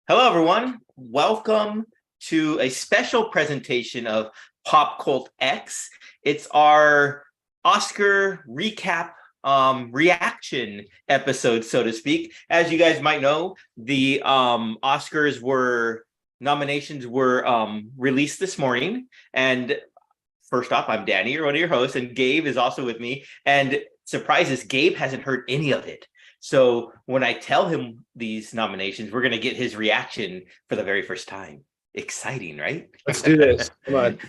Hello, everyone. Welcome to a special presentation of Pop Cult X. It's our Oscar recap reaction episode, so to speak. As you guys might know, the nominations were released this morning. And first off, I'm Danny, you're one of your hosts, and Gabe is also with me. And surprises, Gabe hasn't heard any of it. So when I tell him these nominations, we're going to get his reaction for the very first time. Exciting, right? Let's do this. Come on.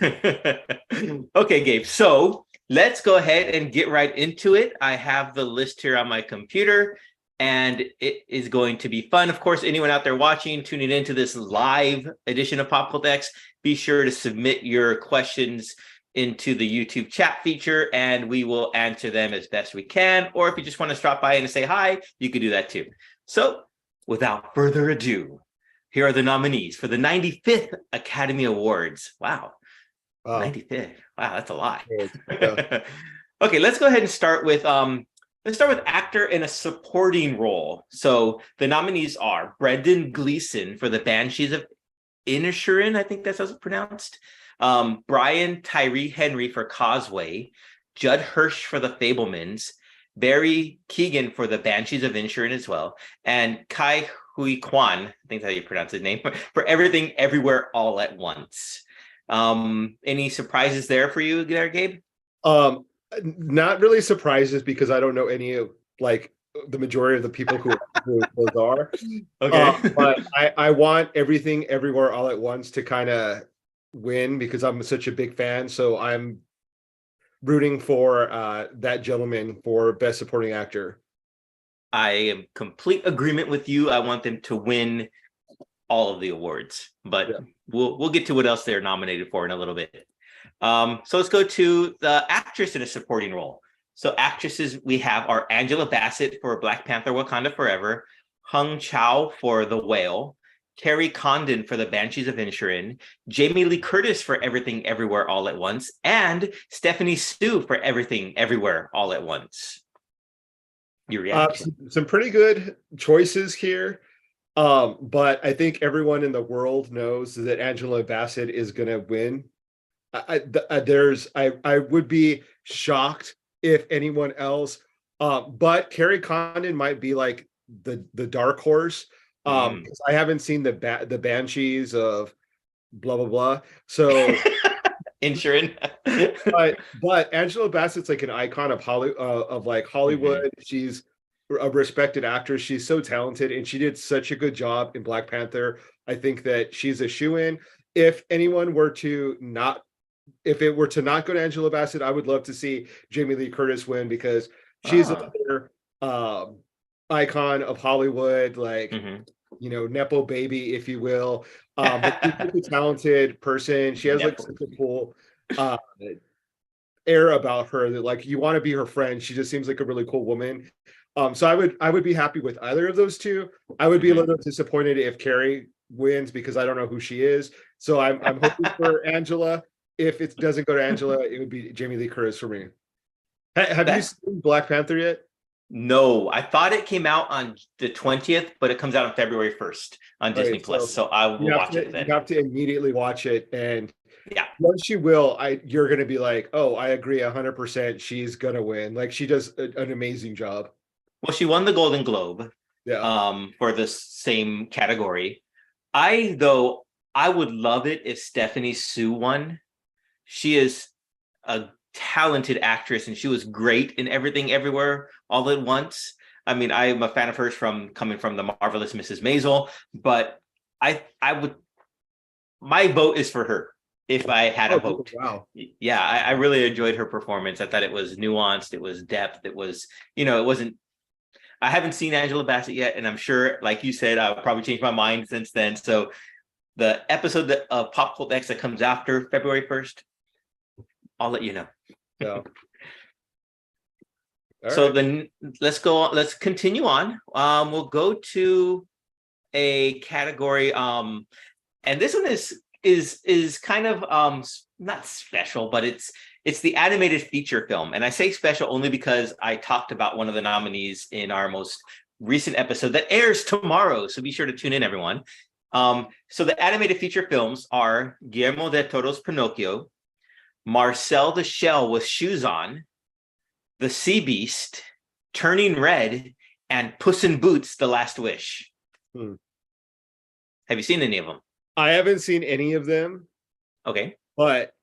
Okay, Gabe. So let's go ahead and get right into it. I have the list here on my computer, and it is going to be fun. Of course, anyone out there watching, tuning into this live edition of Pop Cult X, be sure to submit your questions into the YouTube chat feature, and we will answer them as best we can. Or if you just want to stop by and say hi, you can do that too. So without further ado, here are the nominees for the 95th Academy Awards. Wow. 95th. Wow, that's a lot. Yeah. Okay, let's go ahead and start with actor in a supporting role. So the nominees are Brendan Gleeson for the Banshees of Inisherin, I think that's how it's pronounced. Brian Tyree Henry for Causeway, Judd Hirsch for The Fabelmans, Barry Keoghan for The Banshees of Inisherin as well, and Kai Hui Kwan, I think that's how you pronounce his name, for Everything Everywhere All at Once. Any surprises there for you there, Gabe? Not really surprises because I don't know any of the majority of the people who those are. Okay. But I want Everything Everywhere All at Once to kind of win because I'm such a big fan. So I'm rooting for that gentleman for Best Supporting Actor. I am complete agreement with you. I want them to win all of the awards, but yeah, we'll get to what else they're nominated for in a little bit. So let's go to the actress in a supporting role. So actresses we have are Angela Bassett for Black Panther: Wakanda Forever, Hung Chau for The Whale, Kerry Condon for The Banshees of Inisherin, Jamie Lee Curtis for Everything Everywhere All at Once, and Stephanie Hsu for Everything Everywhere All at Once. Your reaction? Some pretty good choices here. But I think everyone in the world knows that Angela Bassett is going to win. I would be shocked if anyone else. But Kerry Condon might be like the dark horse. I haven't seen the Banshees of blah blah blah. So Inisherin. but Angela Bassett's like an icon of Hollywood. She's a respected actress. She's so talented, and she did such a good job in Black Panther. I think that she's a shoo-in. If it were to not go to Angela Bassett, I would love to see Jamie Lee Curtis win because she's another icon of Hollywood, Nepo baby, if you will. But she's a talented person. She has such a cool air about her that you want to be her friend. She just seems like a really cool woman. So I would be happy with either of those two. I would be a little disappointed if Kerry wins because I don't know who she is. So I'm hoping for Angela. If it doesn't go to Angela, it would be Jamie Lee Curtis for me. Have you seen Black Panther yet? No, I thought it came out on the 20th, but it comes out on February 1st on Disney Plus. So I will watch it then. You have to immediately watch it, and yeah, once you will, you're going to be like, oh, I agree 100%. She's going to win. She does an amazing job. Well, she won the Golden Globe for the same category. I would love it if Stephanie Hsu won. She is a talented actress, and she was great in Everything Everywhere All at Once. I mean, I'm a fan of hers coming from The Marvelous Mrs. Maisel, but my vote is for her. If I had a vote. Wow. Yeah, I really enjoyed her performance. I thought it was nuanced. It was depth. It was, it wasn't. I haven't seen Angela Bassett yet, and I'm sure, like you said, I'll probably change my mind since then. So the episode of Pop Cult X that comes after February 1st, I'll let you know. Yeah. So then let's continue on. We'll go to a category. And this one is kind of not special, but it's the animated feature film. And I say special only because I talked about one of the nominees in our most recent episode that airs tomorrow. So be sure to tune in, everyone. So the animated feature films are Guillermo del Toro's Pinocchio, Marcel the Shell with Shoes On, The Sea Beast, Turning Red, and Puss in Boots: The Last Wish. Hmm. Have you seen any of them? I haven't seen any of them, Okay. but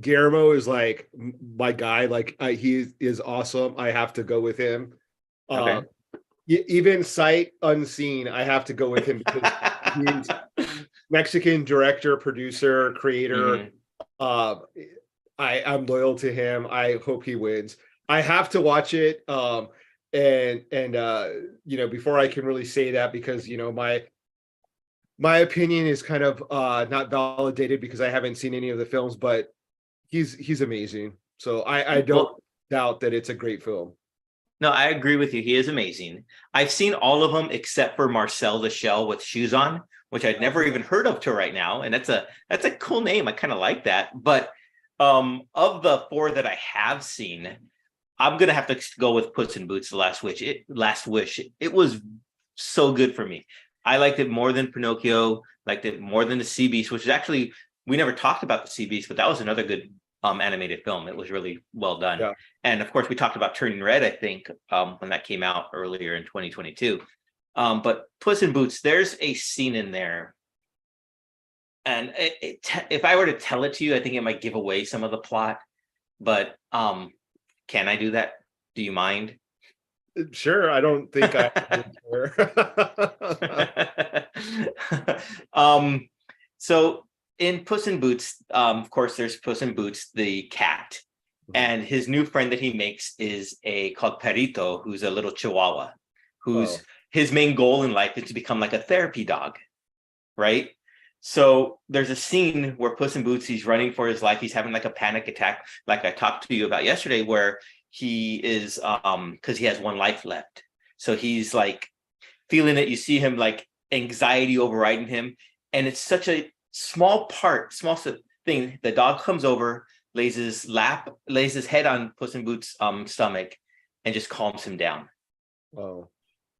Guillermo is like my guy. Like he is awesome. I have to go with him. Okay. Even sight unseen, I have to go with him because he's Mexican director, producer, creator. Mhm. I'm loyal to him. I hope he wins. I have to watch it. And before I can really say that, because my opinion is kind of not validated because I haven't seen any of the films, but he's amazing. So I don't Well, doubt that it's a great film. no, I agree with you. He is amazing. I've seen all of them except for Marcel the Shell with Shoes On, which I'd never even heard of till right now. And that's a cool name. I kind of like that. But of the four that I have seen, I'm gonna have to go with Puss in Boots: The Last Wish. It was so good for me. I liked it more than Pinocchio. Liked it more than the Sea Beast, which is actually, we never talked about the Sea Beast, but that was another good animated film. It was really well done. Yeah. And of course, we talked about Turning Red, I think, when that came out earlier in 2022. But Puss in Boots, there's a scene in there, and if I were to tell it to you, I think it might give away some of the plot. But can I do that? Do you mind? Sure, I don't think I um, so in Puss in Boots, of course, there's Puss in Boots, the cat, and his new friend that he makes is called Perito, who's a little Chihuahua, Oh, whose his main goal in life is to become like a therapy dog, right? So there's a scene where Puss in Boots, he's running for his life. He's having like a panic attack, like I talked to you about yesterday, where he is because he has one life left. So he's like feeling it. You see him like anxiety overriding him. And it's such a small thing. The dog comes over, lays his head on Puss in Boots' stomach, and just calms him down. wow.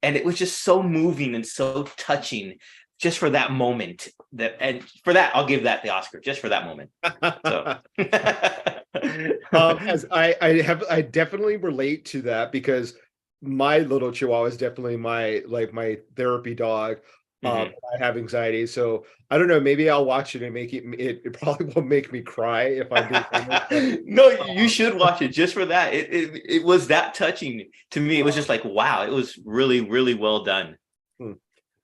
And it was just so moving and so touching just for that moment. And for that, I'll give that the Oscar, just for that moment. So As I definitely relate to that because my little Chihuahua is definitely my therapy dog. Mhm. I have anxiety, so I don't know. Maybe I'll watch it and it probably won't make me cry if I'm being honest. But, No, you should watch it just for that. It was that touching to me. It was just like, wow, it was really, really well done. hmm.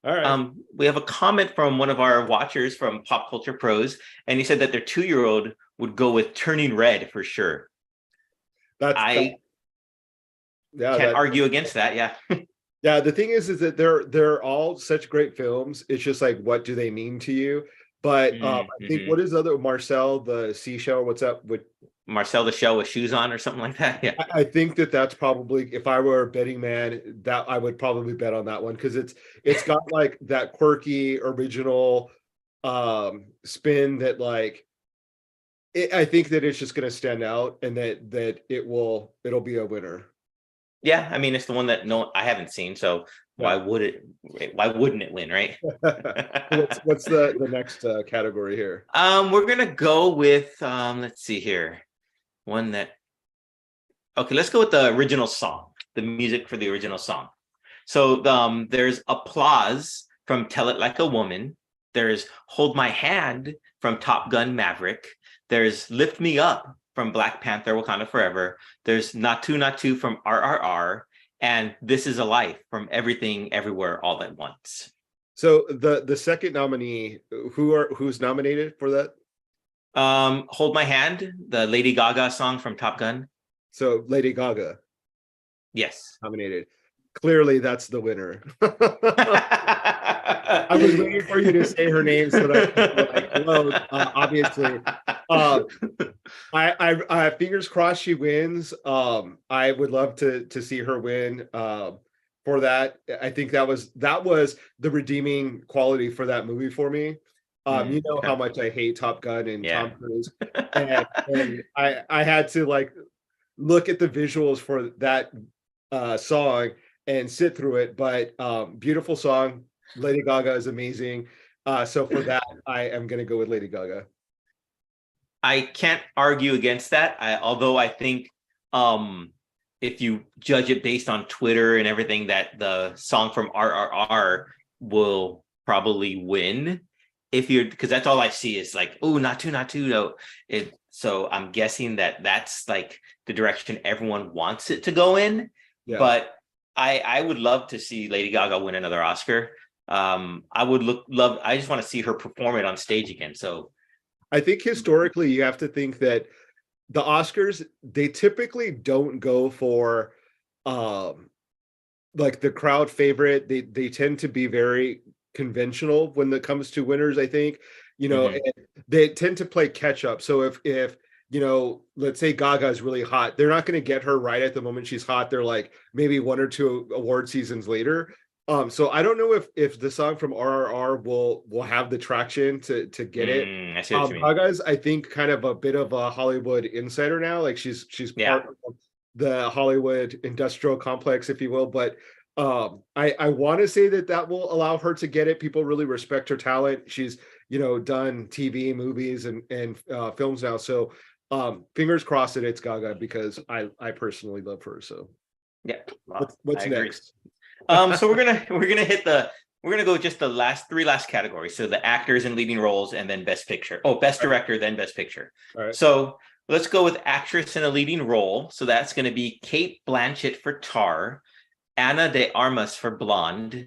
All right, We have a comment from one of our watchers from Pop Culture Pros, and he said that their 2-year-old would go with Turning Red for sure. that I yeah can't that argue against that. Yeah. yeah. The thing is that they're all such great films. It's just like, what do they mean to you? But I think, Mm-hmm. what is the other, Marcel the Seashell? What's up with? Marcel the Shell with Shoes On or something like that. Yeah. I think that's probably, if I were a betting man, that I would probably bet on that one because it's got like that quirky original spin that I think that it's just going to stand out and that it'll be a winner. Yeah, I mean it's the one that no I haven't seen, so Yeah. why wouldn't it win, right? What's the next category here? We're gonna go with let's see here. One that Okay, let's go with the original song, the music for the original song. So there's Applause from Tell It Like a Woman. There's Hold My Hand from Top Gun Maverick. There's Lift Me Up from Black Panther Wakanda Forever. There's Natu Natu from RRR. And This Is a Life from Everything Everywhere All at Once. So the second nominee, who's nominated for that? Hold My Hand, the Lady Gaga song from Top Gun. So Lady Gaga Yes. nominated. Clearly, that's the winner. I was waiting for you to say her name so that I could like gloat. Obviously, uh, I fingers crossed she wins. I would love to see her win. For that, I think that was the redeeming quality for that movie for me. You know how Okay. much I hate Top Gun and Yeah. Tom Cruise, and I had to like look at the visuals for that song and sit through it. But beautiful song. Lady Gaga is amazing. So for that, I am going to go with Lady Gaga. I can't argue against that. Although I think um, if you judge it based on Twitter and everything, that the song from RRR will probably win. If you're, because that's all I see is like, oh, not too, not too. No, so I'm guessing that that's like the direction everyone wants it to go in. Yeah. But I would love to see Lady Gaga win another Oscar. I would love. I just want to see her perform it on stage again. So I think historically you have to think that the Oscars, they typically don't go for like the crowd favorite. They tend to be very conventional when it comes to winners, I think. mhm. And they tend to play catch up. So if let's say Gaga is really hot, they're not going to get her right at the moment she's hot. They're like maybe one or two award seasons later. So I don't know if the song from RRR will have the traction to get it. I see what you mean. Gaga's, I think, kind of a bit of a Hollywood insider now. Like she's Yeah. part of the Hollywood industrial complex, if you will. But I want to say that will allow her to get it. People really respect her talent. She's done TV, movies, and films now. So fingers crossed that it's Gaga because I personally love her. So Yeah. Well, what's I agree. next? So we're gonna go just the last categories. So the actors and leading roles, and then best picture. Oh, best director, then best picture. All right. So let's go with actress in a leading role. So that's going to be Kate Blanchett for Tar, Anna de Armas for Blonde,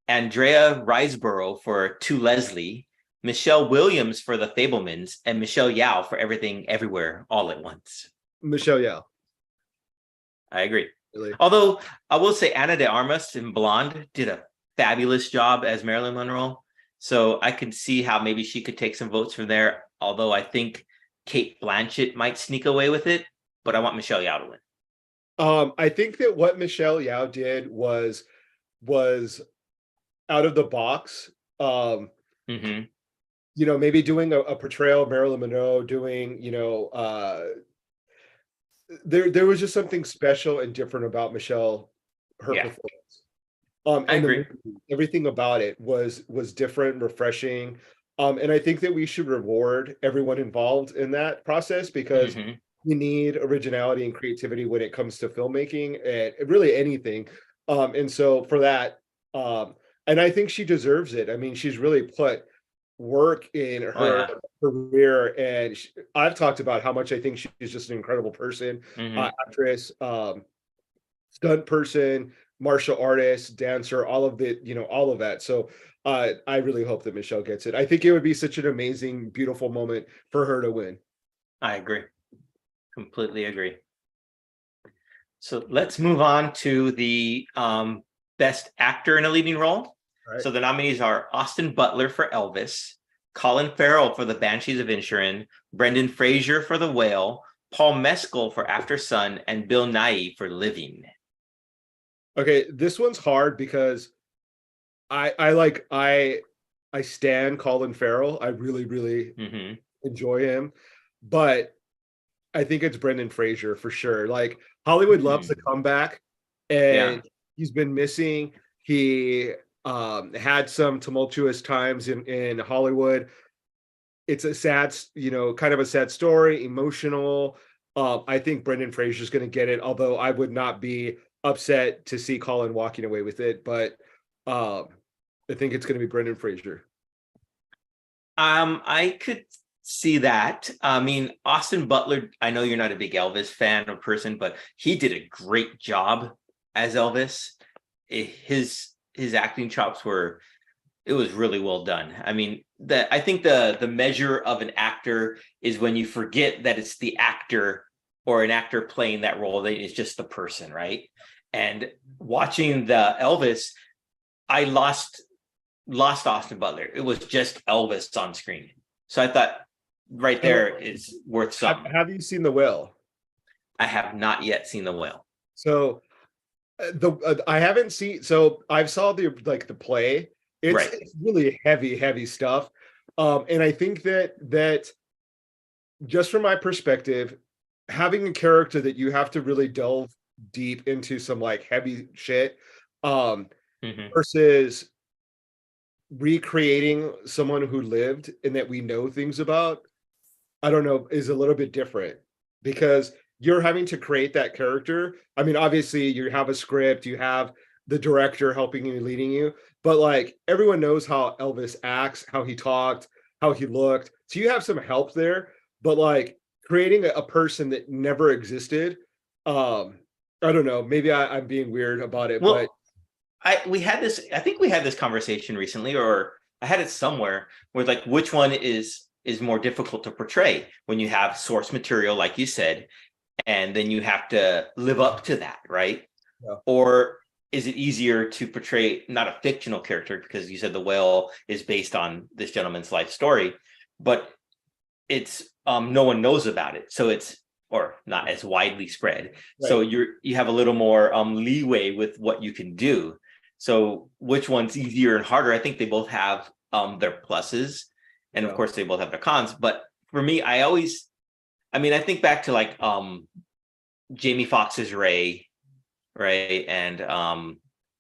Andrea Riseborough for To Leslie, Michelle Williams for The Fablemans, and Michelle Yao for Everything Everywhere All at Once. Michelle Yeoh. I agree. Really. Although I will say Anna de Armas in Blonde did a fabulous job as Marilyn Monroe. So I can see how maybe she could take some votes from there. Although I think Kate Blanchett might sneak away with it, but I want Michelle Yeoh to win. I think that what Michelle Yeoh did was out of the box. Maybe doing a portrayal of Marilyn Monroe, doing there was just something special and different about Michelle, her performance. I agree. Everything about it was different, refreshing. And I think that we should reward everyone involved in that process because we need originality and creativity when it comes to filmmaking and really anything. And so for that, and I think she deserves it. I mean, she's really put work in her career, and I've talked about how much I think she's just an incredible person, actress, stunt person, martial artist, dancer, all of that. So I really hope that Michelle gets it. I think it would be such an amazing, beautiful moment for her to win. I agree. Completely agree. So let's move on to the best actor in a leading role. Right. So the nominees are Austin Butler for Elvis, Colin Farrell for The Banshees of Inisherin, Brendan Fraser for The Whale, Paul Mescal for After Sun, and Bill Nighy for Living. Okay, this one's hard because I stan Colin Farrell. I really, really enjoy him, but I think it's Brendan Fraser for sure. Like Hollywood loves the comeback, and he's been missing. He had some tumultuous times in Hollywood. It's a sad, kind of a sad story, emotional. I think Brendan Fraser is going to get it, although I would not be upset to see Colin walking away with it. But I think it's going to be Brendan Fraser. I could see that. I mean, Austin Butler, I know you're not a big Elvis fan or person, but he did a great job as Elvis. His acting chops it was really well done. I mean, I think the measure of an actor is when you forget that it's the actor or an actor playing that role, that it's just the person, right? And watching the Elvis, I lost Austin Butler. It was just Elvis on screen. So I thought right there is worth something. Have you seen The Whale? I have not yet seen The Whale. So I haven't seen. So I saw the play. It's really heavy stuff, and I think that just from my perspective, having a character that you have to really delve deep into some like heavy shit, versus recreating someone who lived and that we know things about, I don't know, is a little bit different because you're having to create that character. I mean, obviously, you have a script, you have the director helping you, leading you, but like everyone knows how Elvis acts, how he talked, how he looked. So you have some help there, but like creating a person that never existed, I don't know, maybe I'm being weird about it, but Well, I think we had this conversation recently, or I had it somewhere where like which one is more difficult to portray when you have source material, like you said, and then you have to live up to that, right? yeah, Or is it easier to portray not a fictional character, because you said the whale is based on this gentleman's life story, but it's no one knows about it, so it's or not as widely spread. So right. you have a little more leeway with what you can do. So which one's easier and harder? I think they both have their pluses, and of Yeah. course they both have their cons. But for me, I think back to like Jamie Foxx's Ray, right? And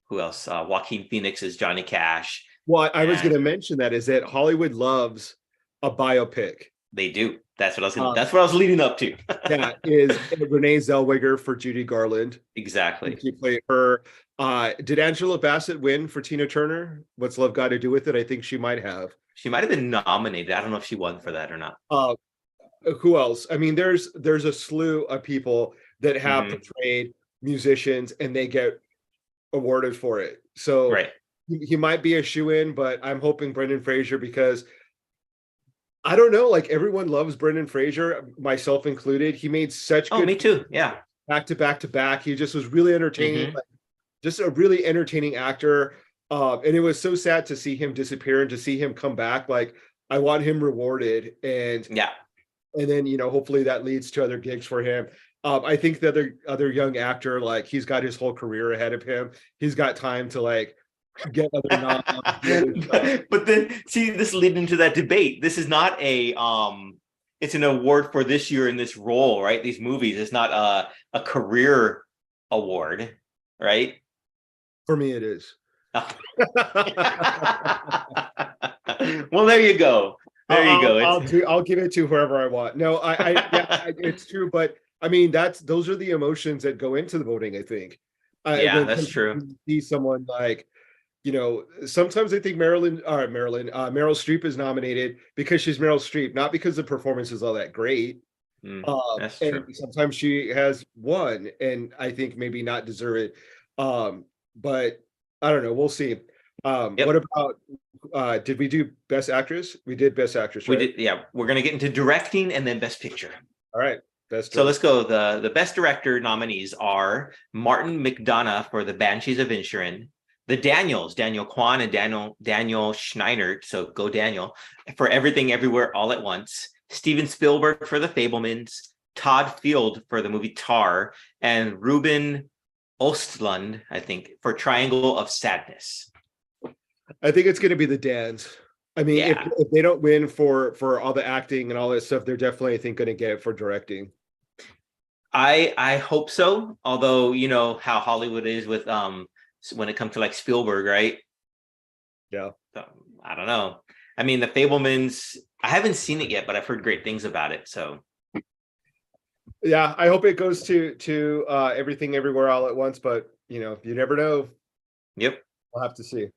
who else? Joaquin Phoenix's Johnny Cash. Well, I was going And to mention that is that Hollywood loves a biopic. they do. Um, That's what I was leading up to. that is Renee Zellweger for Judy Garland. Exactly. She played her. Did Angela Bassett win for Tina Turner? What's Love Got to Do with It? I think she might have. She might have been nominated. I don't know if she won for that or not. Uh, who else? I mean, there's a slew of people that have Mhm. portrayed musicians and they get awarded for it. So Right. he might be a shoe-in, but I'm hoping Brendan Fraser because I don't know, like everyone loves Brendan Fraser, myself included. He made such Oh, good me too. Yeah. back to back to back. He just was really entertaining, Hmm. like, just a really entertaining actor. And it was so sad to see him disappear and to see him come back. Like I want him rewarded, Yeah. and then hopefully that leads to other gigs for him. I think the other young actor, like he's got his whole career ahead of him. He's got time to like get other noms. But then see, this lead into that debate. This is not a it's an award for this year in this role, right? These movies. It's not a career award, right? For me, it is. Oh. Well, there you go. There you go. I'll give it to whoever I want. No, it's true, but I mean those are the emotions that go into the voting. I think. Yeah, When that's true. you see someone like, sometimes I think Meryl Streep is nominated because she's Meryl Streep, not because the performance is all that great. That's And true. sometimes she has won, and I think maybe not deserve it. But I don't know. We'll see. What Yep. about did we do Best Actress? We did Best Actress, We right? did. Yeah, we're gonna get into directing and then Best Picture. All right. Best So Director. let's go. The best director nominees are Martin McDonough for The Banshees of Inisherin, the Daniels, Daniel Kwan and Daniel Schneider. So go Daniel for Everything Everywhere All at Once. Steven Spielberg for The Fablemans. Todd Field for the movie Tar, and Ruben Ostlund, I think, for Triangle of Sadness. I think it's going to be the Dans. I mean, Yeah, if they don't win for all the acting and all that stuff, they're definitely, I think, going to get it for directing. I hope so. Although you know how Hollywood is with when it comes to like Spielberg, right? Yeah. So, I don't know. I mean, The Fablemans. I haven't seen it yet, but I've heard great things about it. So Yeah, I hope it goes to Everything Everywhere All at Once, but you never know. yep. We'll have to see.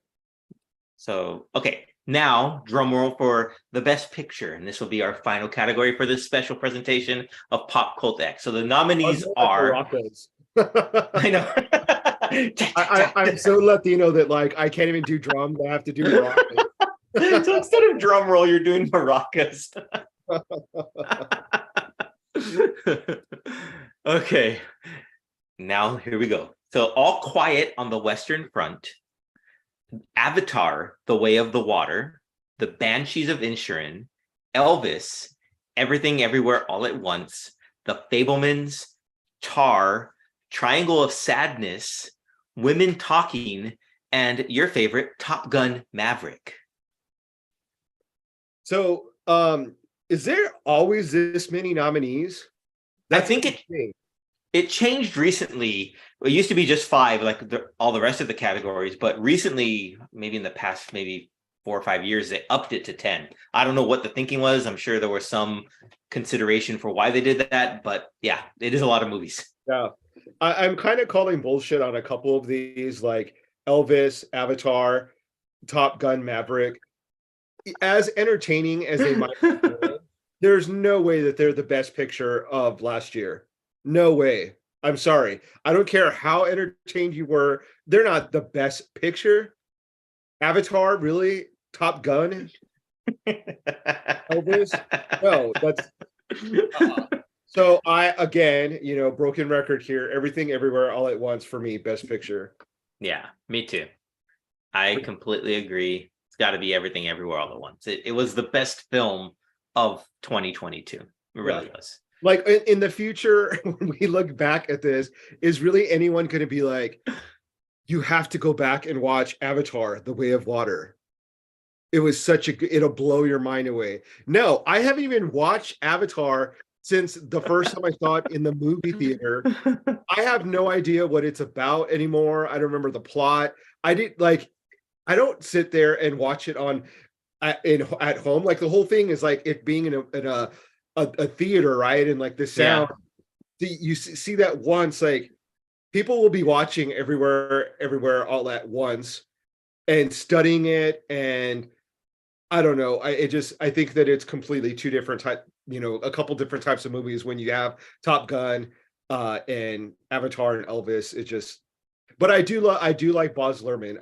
So okay, now drum roll for the Best Picture, and this will be our final category for this special presentation of Pop Cult X. So the nominees are. I know. I'm so Latino that like I can't even do drums. I have to do maracas. So instead of drum roll, you're doing maracas. Okay, now here we go. So All Quiet on the Western Front, Avatar, The Way of the Water, The Banshees of Inisherin, Elvis, Everything Everywhere All at Once, The Fablemans, Tar, Triangle of Sadness, Women Talking, and your favorite, Top Gun Maverick. So, is there always this many nominees? I think insane. it changed recently. It used to be just five, like all the rest of the categories, but recently, maybe in the past, maybe 4 or 5 years, they upped it to 10. I don't know what the thinking was. I'm sure there was some consideration for why they did that, but yeah, it is a lot of movies. Yeah. I'm kind of calling bullshit on a couple of these, like Elvis, Avatar, Top Gun, Maverick. As entertaining as they might be, there's no way that they're the best picture of last year. No way. I'm sorry. I don't care how entertained you were. They're not the best picture. Avatar, really? Top Gun? Elvis? No, that's so I again, broken record here. Everything everywhere all at once for me, best picture. Yeah, me too. I completely agree. It's got to be Everything Everywhere All at Once. It was the best film of 2022. It really was. Like in the future, when we look back at this, is really anyone going to be like, you have to go back and watch Avatar, The Way of Water. It was such a good, it'll blow your mind away. No, I haven't even watched Avatar since the first time I saw it in the movie theater. I have no idea what it's about anymore. I don't remember the plot. I don't sit there and watch it at home. Like the whole thing is like it being in a theater, right? And like the sound, you see that once, like people will be watching everywhere all at once and studying it. And I don't know. I think that it's completely two different a couple different types of movies when you have Top Gun and Avatar and Elvis. But I do like Baz Luhrmann.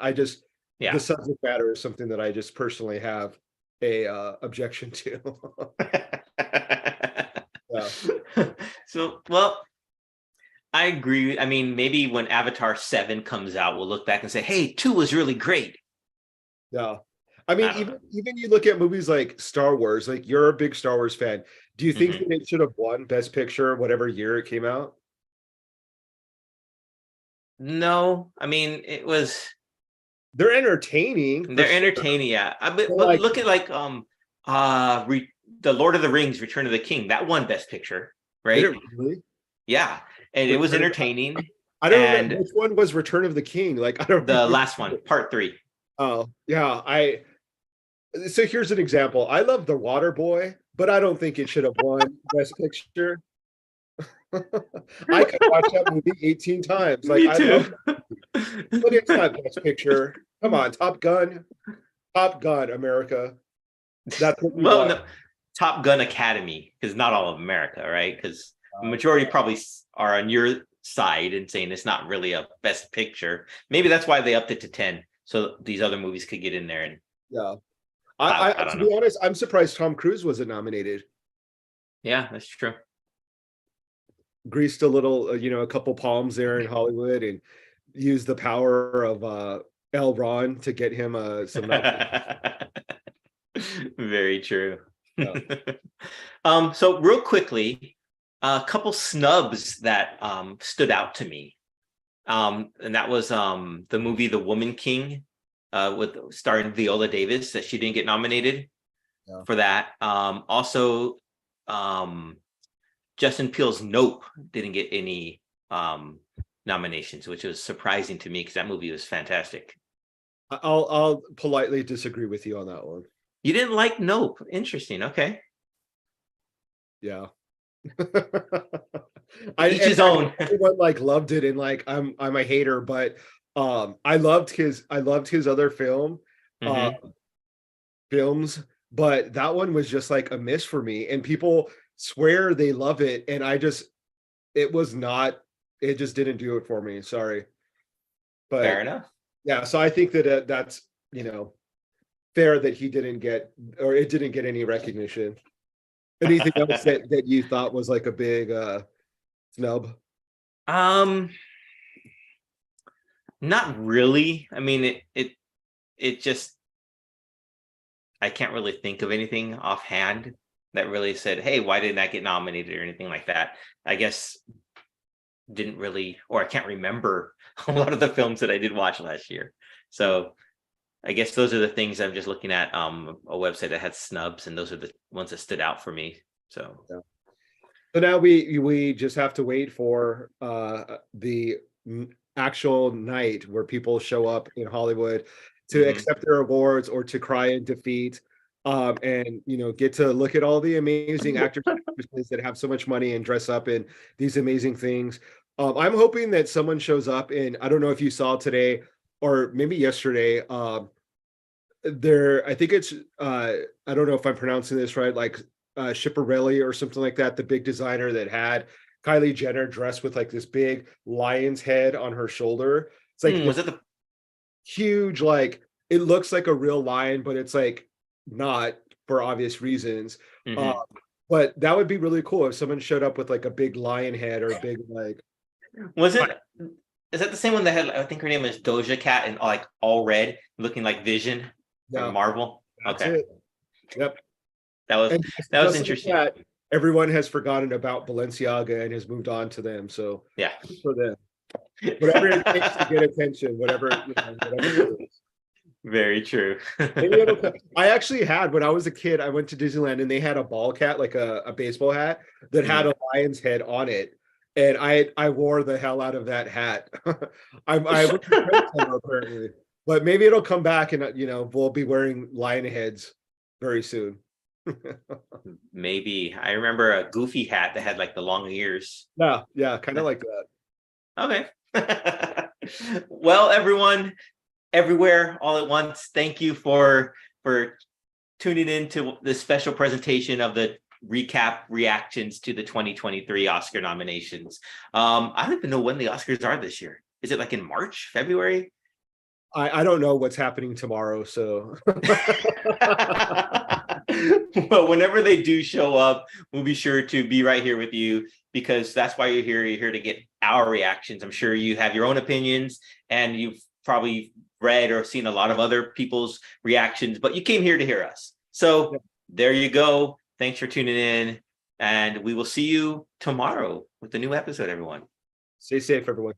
The subject matter is something that I just personally have a objection to. So, well, I agree. I mean, maybe when Avatar 7 comes out, we'll look back and say, hey, 2 was really great. Yeah. I mean, even you look at movies like Star Wars, like you're a big Star Wars fan. Do you think that it should have won Best Picture whatever year it came out? No, I mean, they're entertaining. They're entertaining, yeah. But look at like the Lord of the Rings, Return of the King. That won Best Picture, right? Did it really? Yeah, and it was entertaining. I don't remember which one was Return of the King. Like I don't. The last one, Part 3. Oh yeah, So here's an example. I love The Water Boy, but I don't think it should have won Best Picture. I could watch that movie 18 times. Like Me too. but it's not Best Picture. Come on, Top Gun, America. That's what no, Top Gun Academy, because not all of America, right? Because the majority probably are on your side and saying it's not really a Best Picture. Maybe that's why they upped it to 10, so these other movies could get in there. And yeah, I to be honest, I'm surprised Tom Cruise wasn't nominated. Yeah, that's true. Greased a little, a couple palms there in Hollywood and used the power of L. Ron to get him some. Very true. Yeah. So real quickly, a couple snubs that stood out to me. And that was the movie The Woman King, with starring Viola Davis, that she didn't get nominated for that. Also, Justin Peele's Nope didn't get any nominations, which was surprising to me because that movie was fantastic. I'll politely disagree with you on that one. You didn't like Nope? Interesting. Okay. Yeah. Each his own. Everyone loved it, and I'm a hater, but I loved his other films, but that one was just like a miss for me. And people swear they love it, and it just didn't do it for me. Sorry, but fair enough. Yeah, so I think that that's fair that he didn't get, or it didn't get any recognition. Anything else that you thought was like a big snub? Not really. I mean, it just, I can't really think of anything offhand that really said, hey, why didn't that get nominated or anything like that. I guess didn't really, or I can't remember a lot of the films that I did watch last year. So I guess those are the things I'm just looking at, a website that had snubs, and those are the ones that stood out for me. So now we just have to wait for the actual night where people show up in Hollywood to accept their awards or to cry in defeat. And get to look at all the amazing actors and actresses that have so much money and dress up in these amazing things. I'm hoping that someone shows up, and I don't know if you saw today or maybe yesterday. I think it's I don't know if I'm pronouncing this right, like Schiaparelli or something like that, the big designer that had Kylie Jenner dressed with like this big lion's head on her shoulder. It's like Was it the huge, like it looks like a real lion, but it's like not, for obvious reasons. But that would be really cool if someone showed up with like a big lion head or a big like. Was it? Is that the same one that had? I think her name is Doja Cat and like all red, looking like Vision from Marvel. That's Okay. it. Yep. That was interesting. Like that, everyone has forgotten about Balenciaga and has moved on to them. So yeah, for them, whatever it takes to get attention, whatever it is. Very true. I actually had, when I was a kid, I went to Disneyland and they had a ball cap, like a baseball hat that had a lion's head on it. And I wore the hell out of that hat. I went to somewhere apparently, but maybe it'll come back and we'll be wearing lion heads very soon. Maybe. I remember a Goofy hat that had like the long ears. Yeah, kind of like that. Okay. Well, everyone, everywhere, all at once, thank you for tuning in to this special presentation of the recap reactions to the 2023 Oscar nominations. I don't even know when the Oscars are this year. Is it like in March, February? I don't know what's happening tomorrow, so well, whenever they do show up, we'll be sure to be right here with you, because that's why you're here. You're here to get our reactions. I'm sure you have your own opinions and you've probably read or seen a lot of other people's reactions, but you came here to hear us. So there you go. Thanks for tuning in, and we will see you tomorrow with a new episode, everyone. Stay safe, everyone.